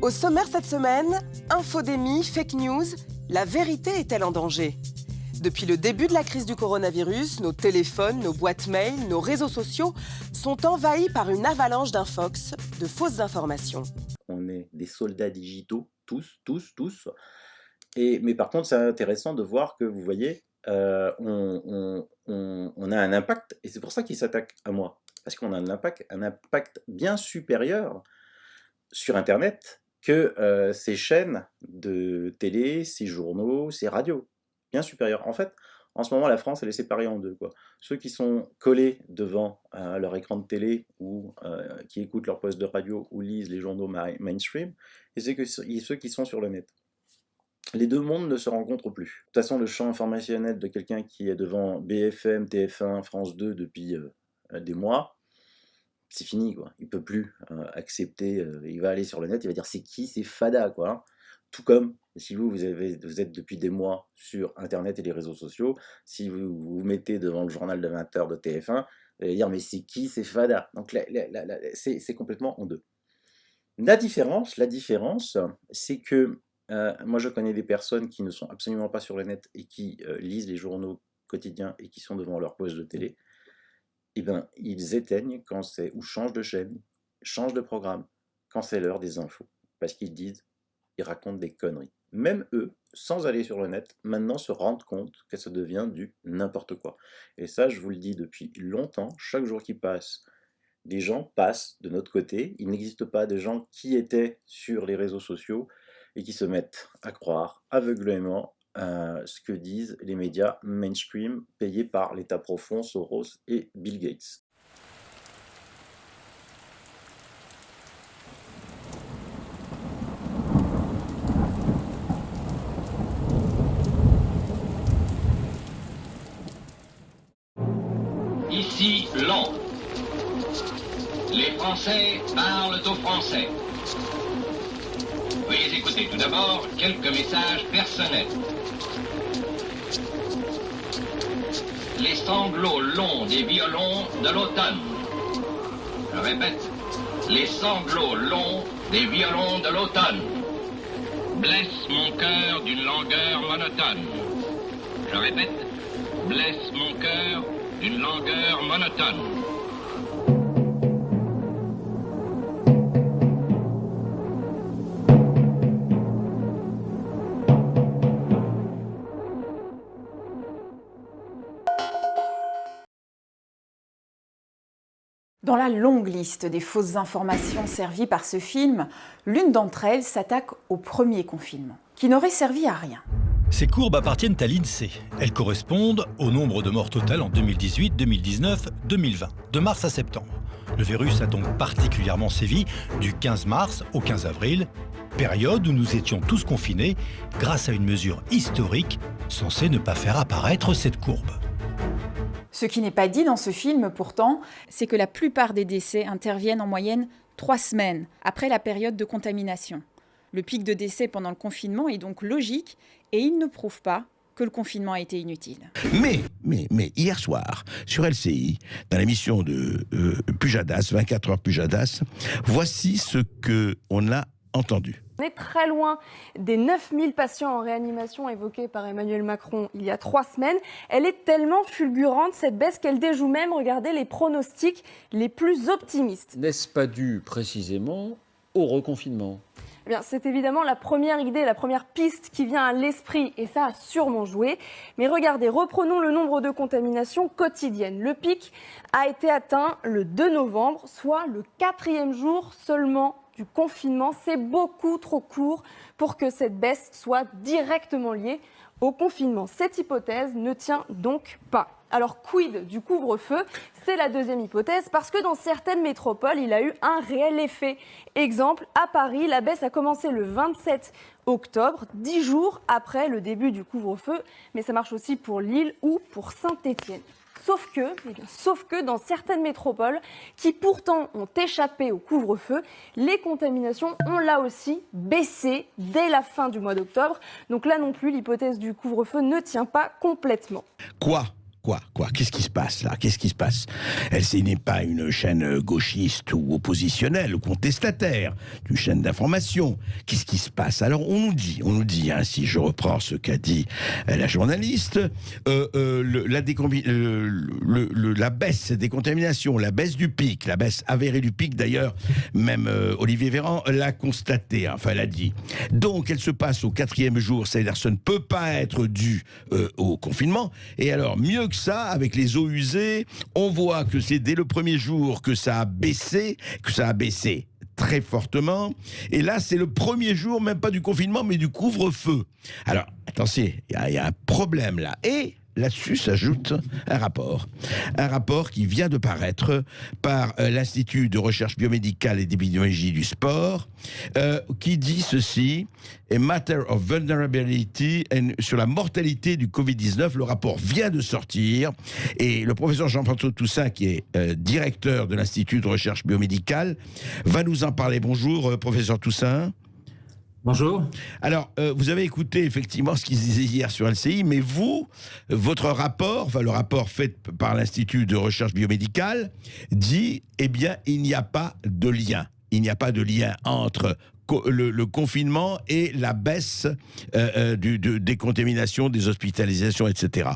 Au sommaire cette semaine, infodémie, fake news, la vérité est-elle en danger? Depuis le début de la crise du coronavirus, nos téléphones, nos boîtes mail, nos réseaux sociaux sont envahis par une avalanche d'infox, de fausses informations. On est des soldats digitaux, tous. Mais par contre, c'est intéressant de voir que, vous voyez, on a un impact, et c'est pour ça qu'ils s'attaquent à moi. Parce qu'on a un impact bien supérieur sur Internet que ces chaînes de télé, ces journaux, ces radios. Bien supérieur. En fait, en ce moment, la France, elle est séparée en deux, quoi. Ceux qui sont collés devant leur écran de télé ou qui écoutent leur poste de radio ou lisent les journaux mainstream, et ceux qui sont sur le net. Les deux mondes ne se rencontrent plus. De toute façon, le champ informationnel de quelqu'un qui est devant BFM, TF1, France 2 depuis des mois, c'est fini, quoi. Il ne peut plus accepter, il va aller sur le net, il va dire c'est qui, c'est fada, quoi. Hein. Tout comme si vous êtes depuis des mois sur Internet et les réseaux sociaux, si vous vous mettez devant le journal de 20h de TF1, vous allez dire mais c'est qui, c'est fada. Donc c'est complètement en deux. La différence, c'est que moi je connais des personnes qui ne sont absolument pas sur le net et qui lisent les journaux quotidiens et qui sont devant leur poste de télé. Eh ben, ils éteignent quand c'est, ou changent de chaîne, changent de programme, quand c'est l'heure des infos. Parce qu'ils ils racontent des conneries. Même eux, sans aller sur le net, maintenant se rendent compte que ça devient du n'importe quoi. Et ça, je vous le dis depuis longtemps, chaque jour qui passe, des gens passent de notre côté. Il n'existe pas de gens qui étaient sur les réseaux sociaux et qui se mettent à croire aveuglément ce que disent les médias mainstream payés par l'État profond, Soros et Bill Gates. Ici, Londres. Les Français parlent aux Français. Veuillez écouter tout d'abord quelques messages personnels. Les sanglots longs des violons de l'automne. Je répète, les sanglots longs des violons de l'automne blessent mon cœur d'une langueur monotone. Je répète, blessent mon cœur d'une langueur monotone. Dans la longue liste des fausses informations servies par ce film, l'une d'entre elles s'attaque au premier confinement, qui n'aurait servi à rien. Ces courbes appartiennent à l'INSEE. Elles correspondent au nombre de morts total en 2018, 2019, 2020, de mars à septembre. Le virus a donc particulièrement sévi du 15 mars au 15 avril, période où nous étions tous confinés grâce à une mesure historique censée ne pas faire apparaître cette courbe. Ce qui n'est pas dit dans ce film, pourtant, c'est que la plupart des décès interviennent en moyenne 3 semaines après la période de contamination. Le pic de décès pendant le confinement est donc logique et il ne prouve pas que le confinement a été inutile. Mais hier soir, sur LCI, dans l'émission de Pujadas, 24 heures Pujadas, voici ce qu'on a entendu. On est très loin des 9000 patients en réanimation évoqués par Emmanuel Macron il y a 3 semaines. Elle est tellement fulgurante, cette baisse, qu'elle déjoue même, regardez, les pronostics les plus optimistes. N'est-ce pas dû précisément au reconfinement ? Eh bien, c'est évidemment la première idée, la première piste qui vient à l'esprit, et ça a sûrement joué. Mais regardez, reprenons le nombre de contaminations quotidiennes. Le pic a été atteint le 2 novembre, soit le 4e jour seulement du confinement. C'est beaucoup trop court pour que cette baisse soit directement liée au confinement. Cette hypothèse ne tient donc pas. Alors, quid du couvre-feu? C'est la deuxième hypothèse, parce que dans certaines métropoles, il a eu un réel effet. Exemple, à Paris, la baisse a commencé le 27 octobre, 10 jours après le début du couvre-feu, mais ça marche aussi pour Lille ou pour Saint-Étienne. Sauf que dans certaines métropoles qui pourtant ont échappé au couvre-feu, les contaminations ont là aussi baissé dès la fin du mois d'octobre. Donc là non plus, l'hypothèse du couvre-feu ne tient pas complètement. Quoi Quoi Qu'est-ce qui se passe là? Qu'est-ce qui se passe? LCI n'est pas une chaîne gauchiste ou oppositionnelle ou contestataire, une chaîne d'information. Qu'est-ce qui se passe? Alors on nous dit, hein, si je reprends ce qu'a dit la journaliste, la baisse des contaminations, la baisse du pic, la baisse avérée du pic d'ailleurs, même Olivier Véran l'a constaté, enfin elle a dit. Donc elle se passe au 4e jour, c'est-à-dire ça ne peut pas être dû au confinement. Et alors mieux que ça, avec les eaux usées, on voit que c'est dès le premier jour que ça a baissé très fortement. Et là, c'est le premier jour, même pas du confinement, mais du couvre-feu. Alors, attention, il y a un problème là. Et là-dessus s'ajoute un rapport qui vient de paraître par l'Institut de recherche biomédicale et d'épidémiologie du sport, qui dit ceci: A matter of vulnerability, sur la mortalité du Covid-19. Le rapport vient de sortir et le professeur Jean-François Toussaint, qui est directeur de l'Institut de recherche biomédicale, va nous en parler. Bonjour, professeur Toussaint. Bonjour. Alors, vous avez écouté effectivement ce qu'ils disaient hier sur LCI, mais vous, votre rapport, enfin le rapport fait par l'Institut de recherche biomédicale, dit, eh bien, il n'y a pas de lien. Il n'y a pas de lien entre le confinement et la baisse des contaminations, des hospitalisations, etc.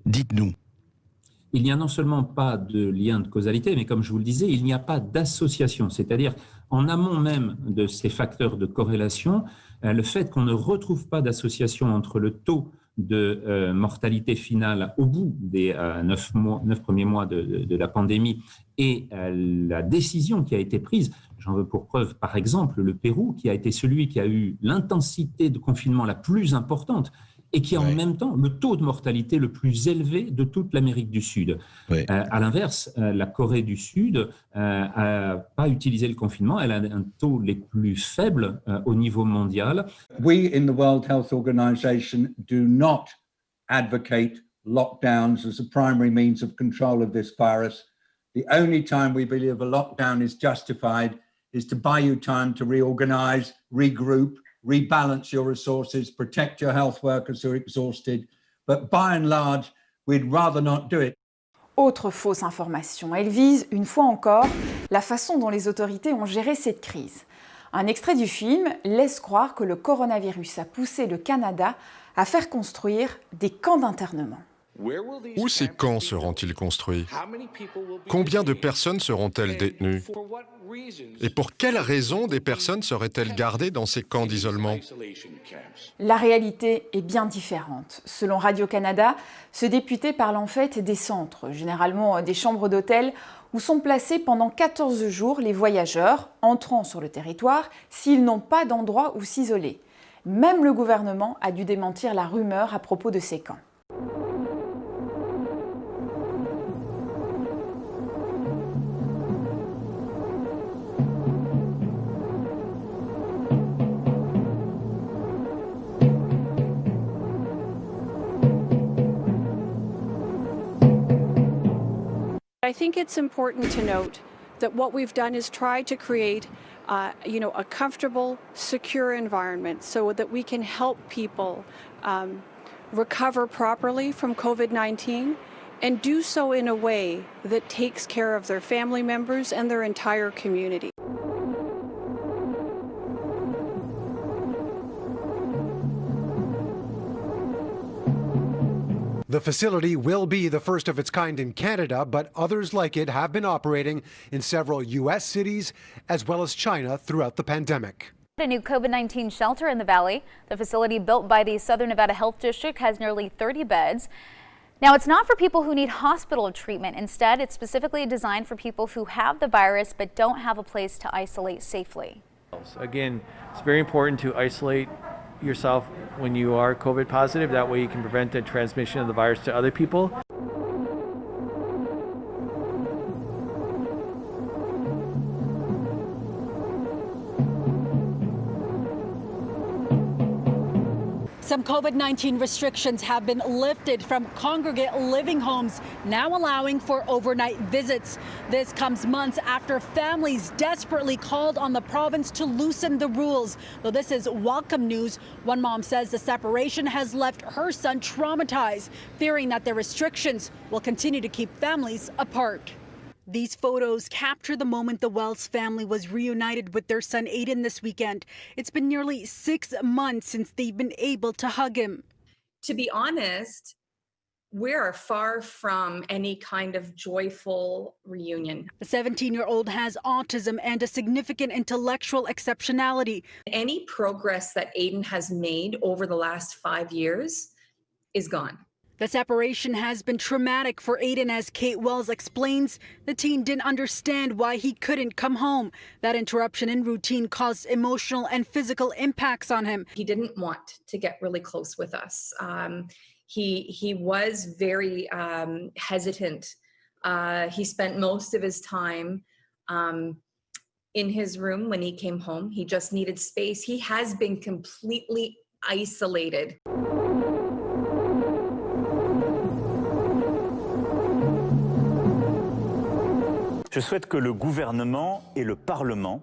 Dites-nous. Il n'y a non seulement pas de lien de causalité, mais comme je vous le disais, il n'y a pas d'association. C'est-à-dire, en amont même de ces facteurs de corrélation, le fait qu'on ne retrouve pas d'association entre le taux de mortalité finale au bout des 9 premiers mois de la pandémie et la décision qui a été prise. J'en veux pour preuve, par exemple, le Pérou, qui a été celui qui a eu l'intensité de confinement la plus importante et qui a en même temps le taux de mortalité le plus élevé de toute l'Amérique du Sud. À l'inverse, la Corée du Sud n'a pas utilisé le confinement, elle a un taux les plus faibles au niveau mondial. We in the World Health Organization do not advocate lockdowns as a primary means of control of this virus. The only time we believe a lockdown is justified is to buy you time to reorganize, regroup, rebalance your resources, protect your health workers who are exhausted. But by and large, we'd rather not do it. Autre fausse information, elle vise une fois encore la façon dont les autorités ont géré cette crise. Un extrait du film laisse croire que le coronavirus a poussé le Canada à faire construire des camps d'internement. Où ces camps seront-ils construits? Combien de personnes seront-elles détenues? Et pour quelles raisons des personnes seraient-elles gardées dans ces camps d'isolement? La réalité est bien différente. Selon Radio-Canada, ce député parle en fait des centres, généralement des chambres d'hôtel, où sont placés pendant 14 jours les voyageurs entrant sur le territoire s'ils n'ont pas d'endroit où s'isoler. Même le gouvernement a dû démentir la rumeur à propos de ces camps. I think it's important to note that what we've done is try to create a comfortable, secure environment so that we can help people recover properly from COVID-19 and do so in a way that takes care of their family members and their entire community. The facility will be the first of its kind in Canada, but others like it have been operating in several U.S. cities as well as China throughout the pandemic. A new COVID-19 shelter in the valley. The facility built by the Southern Nevada Health District has nearly 30 beds. Now, it's not for people who need hospital treatment. Instead, it's specifically designed for people who have the virus but don't have a place to isolate safely. Again, it's very important to isolate yourself when you are COVID positive. That way you can prevent the transmission of the virus to other people. Some COVID-19 restrictions have been lifted from congregate living homes, now allowing for overnight visits. This comes months after families desperately called on the province to loosen the rules. Though this is welcome news, one mom says the separation has left her son traumatized, fearing that the restrictions will continue to keep families apart. These photos capture the moment the Wells family was reunited with their son Aiden this weekend. It's been nearly 6 months since they've been able to hug him. To be honest, we're far from any kind of joyful reunion. The 17-year-old has autism and a significant intellectual exceptionality. Any progress that Aiden has made over the last 5 years is gone. The separation has been traumatic for Aiden, as Kate Wells explains. The teen didn't understand why he couldn't come home. That interruption in routine caused emotional and physical impacts on him. He didn't want to get really close with us. He was very hesitant. He spent most of his time in his room when he came home. He just needed space. He has been completely isolated. Je souhaite que le gouvernement et le Parlement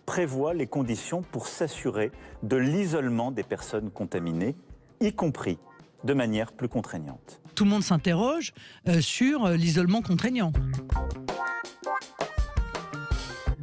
prévoient les conditions pour s'assurer de l'isolement des personnes contaminées, y compris de manière plus contraignante. Tout le monde s'interroge sur l'isolement contraignant.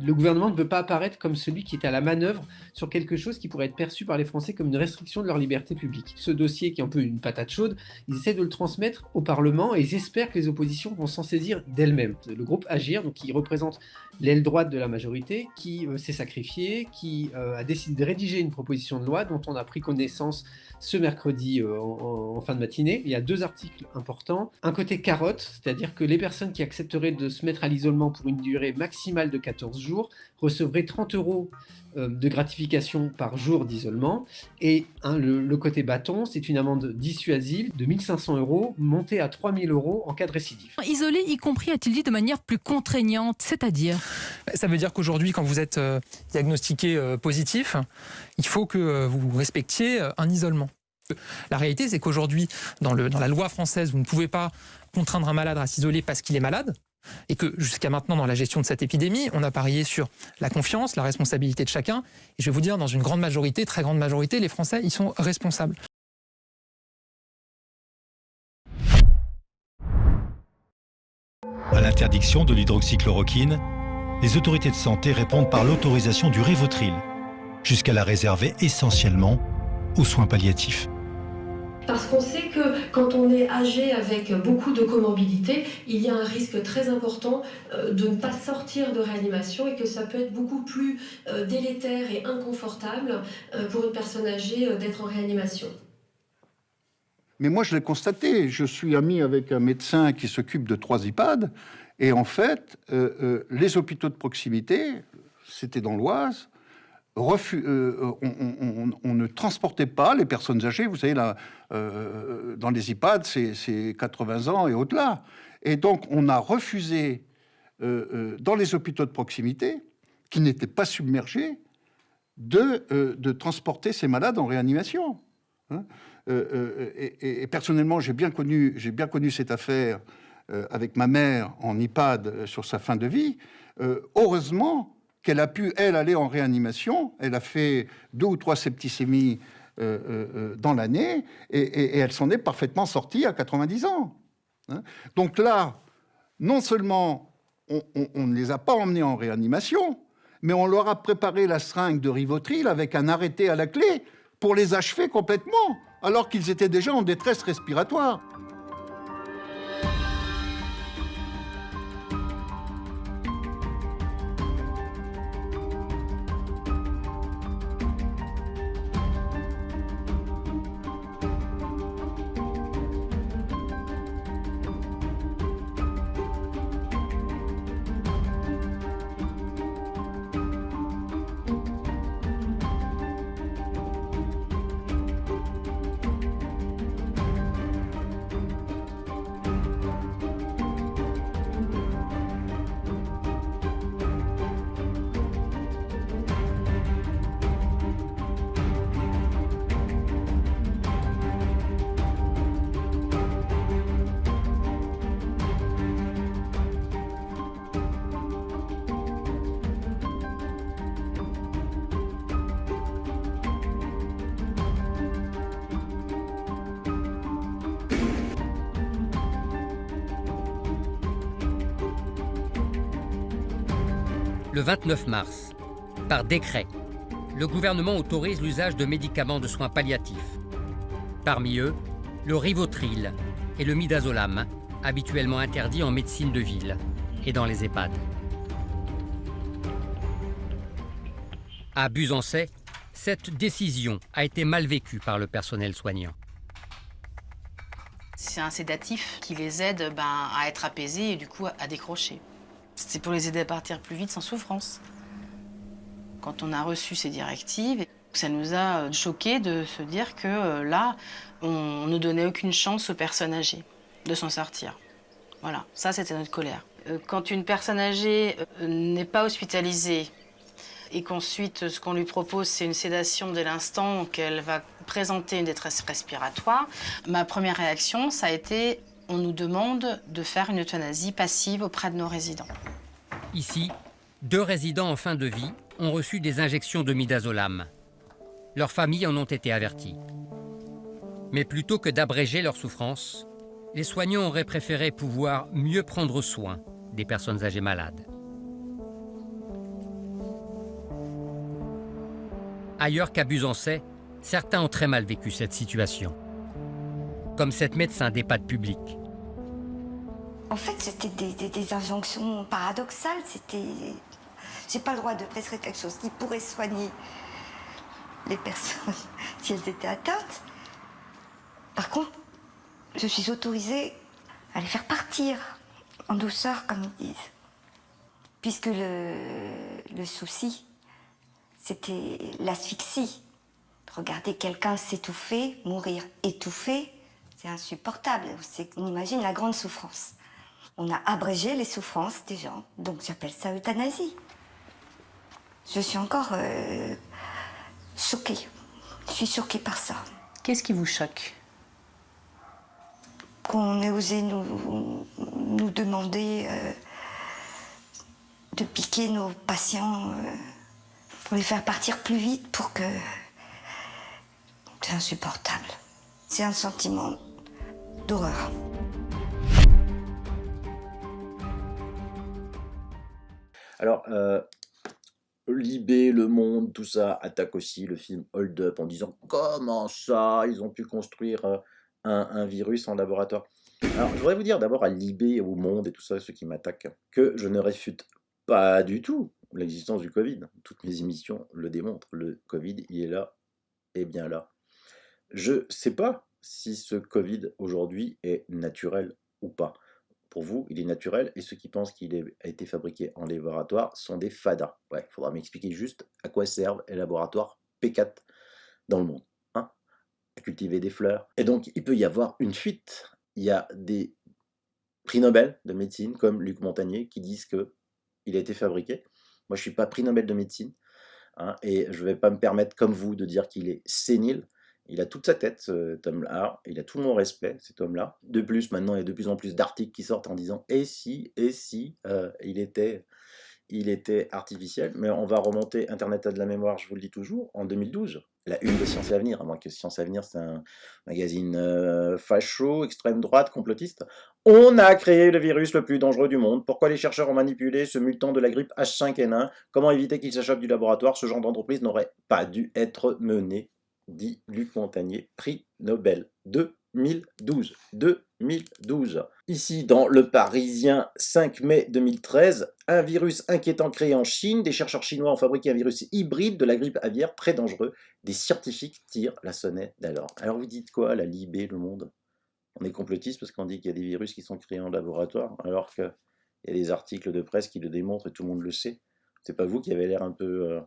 Le gouvernement ne veut pas apparaître comme celui qui est à la manœuvre sur quelque chose qui pourrait être perçu par les Français comme une restriction de leur liberté publique. Ce dossier, qui est un peu une patate chaude, ils essaient de le transmettre au Parlement et ils espèrent que les oppositions vont s'en saisir d'elles-mêmes. Le groupe Agir, donc, qui représente l'aile droite de la majorité, qui s'est sacrifié, qui a décidé de rédiger une proposition de loi dont on a pris connaissance ce mercredi en fin de matinée. Il y a 2 articles importants. Un côté carotte, c'est-à-dire que les personnes qui accepteraient de se mettre à l'isolement pour une durée maximale de 14 jours recevraient 30 € de gratification par jour d'isolement. Et le côté bâton, c'est une amende dissuasive de 1 500 € montée à 3 000 € en cas de récidive. Isolé, y compris, a-t-il dit, de manière plus contraignante, c'est-à-dire ? Ça veut dire qu'aujourd'hui, quand vous êtes diagnostiqué positif, il faut que vous respectiez un isolement. La réalité, c'est qu'aujourd'hui, dans la loi française, vous ne pouvez pas contraindre un malade à s'isoler parce qu'il est malade, et que jusqu'à maintenant, dans la gestion de cette épidémie, on a parié sur la confiance, la responsabilité de chacun. Et je vais vous dire, dans une grande majorité, très grande majorité, les Français, ils sont responsables. À l'interdiction de l'hydroxychloroquine, les autorités de santé répondent par l'autorisation du Rivotril, jusqu'à la réserver essentiellement aux soins palliatifs. Parce qu'on sait que quand on est âgé avec beaucoup de comorbidités, il y a un risque très important de ne pas sortir de réanimation et que ça peut être beaucoup plus délétère et inconfortable pour une personne âgée d'être en réanimation. Mais moi, je l'ai constaté. Je suis ami avec un médecin qui s'occupe de 3 EHPAD. Et en fait, les hôpitaux de proximité, c'était dans l'Oise, on ne transportait pas les personnes âgées. Vous savez, là, dans les EHPAD, c'est 80 ans et au-delà. Et donc, on a refusé, dans les hôpitaux de proximité, qui n'étaient pas submergés, de transporter ces malades en réanimation. Hein, et personnellement, j'ai bien connu cette affaire avec ma mère en EHPAD sur sa fin de vie. Heureusement qu'elle a pu, elle, aller en réanimation. Elle a fait 2 ou 3 septicémies dans l'année et elle s'en est parfaitement sortie à 90 ans. Hein. Donc là, non seulement on ne les a pas emmenés en réanimation, mais on leur a préparé la seringue de Rivotril avec un arrêté à la clé pour les achever complètement, alors qu'ils étaient déjà en détresse respiratoire. Le 29 mars, par décret, le gouvernement autorise l'usage de médicaments de soins palliatifs. Parmi eux, le Rivotril et le Midazolam, habituellement interdits en médecine de ville et dans les EHPAD. À Buzancais, cette décision a été mal vécue par le personnel soignant. C'est un sédatif qui les aide à être apaisés et du coup à décrocher. C'est pour les aider à partir plus vite sans souffrance. Quand on a reçu ces directives, ça nous a choqués de se dire que là, on ne donnait aucune chance aux personnes âgées de s'en sortir. Voilà, ça c'était notre colère. Quand une personne âgée n'est pas hospitalisée et qu'ensuite ce qu'on lui propose c'est une sédation dès l'instant qu'elle va présenter une détresse respiratoire, ma première réaction ça a été on nous demande de faire une euthanasie passive auprès de nos résidents. Ici, 2 résidents en fin de vie ont reçu des injections de Midazolam. Leurs familles en ont été averties. Mais plutôt que d'abréger leur souffrance, les soignants auraient préféré pouvoir mieux prendre soin des personnes âgées malades. Ailleurs qu'à Buzancais, certains ont très mal vécu cette situation. Comme cette médecin d'EHPAD public. En fait, c'était des injonctions paradoxales. C'était... J'ai pas le droit de prescrire quelque chose qui pourrait soigner les personnes si elles étaient atteintes. Par contre, je suis autorisée à les faire partir en douceur, comme ils disent. Puisque le souci, c'était l'asphyxie. Regarder quelqu'un s'étouffer, mourir étouffé, c'est insupportable. On imagine la grande souffrance. On a abrégé les souffrances des gens, donc j'appelle ça euthanasie. Je suis encore choquée. Je suis choquée par ça. Qu'est-ce qui vous choque ? Qu'on ait osé nous demander de piquer nos patients pour les faire partir plus vite pour que... C'est insupportable. C'est un sentiment d'horreur. Alors, Libé, Le Monde, tout ça attaque aussi le film Hold Up en disant « Comment ça, ils ont pu construire un virus en laboratoire ?» Alors, je voudrais vous dire d'abord à Libé, au Monde et tout ça, ceux qui m'attaquent, que je ne réfute pas du tout l'existence du Covid. Toutes mes émissions le démontrent. Le Covid, il est là et bien là. Je ne sais pas si ce Covid aujourd'hui est naturel ou pas. Pour vous, il est naturel, et ceux qui pensent qu'il a été fabriqué en laboratoire sont des fadas. Ouais, il faudra m'expliquer juste à quoi servent les laboratoires P4 dans le monde. Hein, à cultiver des fleurs. Et donc, il peut y avoir une fuite. Il y a des prix Nobel de médecine, comme Luc Montagnier, qui disent qu'il a été fabriqué. Moi, je ne suis pas prix Nobel de médecine, hein, et je ne vais pas me permettre, comme vous, de dire qu'il est sénile. Il a toute sa tête, cet homme-là, il a tout mon respect, cet homme-là. De plus, maintenant, il y a de plus en plus d'articles qui sortent en disant « et si, il était artificiel ». Mais on va remonter Internet à de la mémoire, je vous le dis toujours, en 2012. La une de Science et Avenir, à moins que Science et Avenir, c'est un magazine facho, extrême droite, complotiste. On a créé le virus le plus dangereux du monde. Pourquoi les chercheurs ont manipulé ce mutant de la grippe H5N1 ? Comment éviter qu'il s'échappe du laboratoire ? Ce genre d'entreprise n'aurait pas dû être mené, dit Luc Montagnier, prix Nobel 2012. 2012. Ici, dans Le Parisien, 5 mai 2013, un virus inquiétant créé en Chine. Des chercheurs chinois ont fabriqué un virus hybride de la grippe aviaire très dangereux. Des scientifiques tirent la sonnette d'alarme. Alors vous dites quoi, la Libé, Le Monde ? On est complotiste parce qu'on dit qu'il y a des virus qui sont créés en laboratoire, alors qu'il y a des articles de presse qui le démontrent et tout le monde le sait. C'est pas vous qui avez l'air un peu...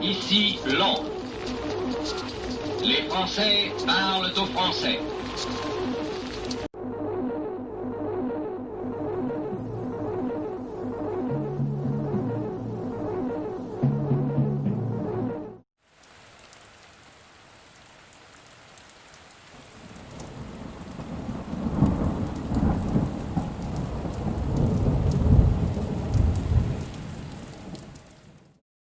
Ici, Londres. Les Français parlent aux Français.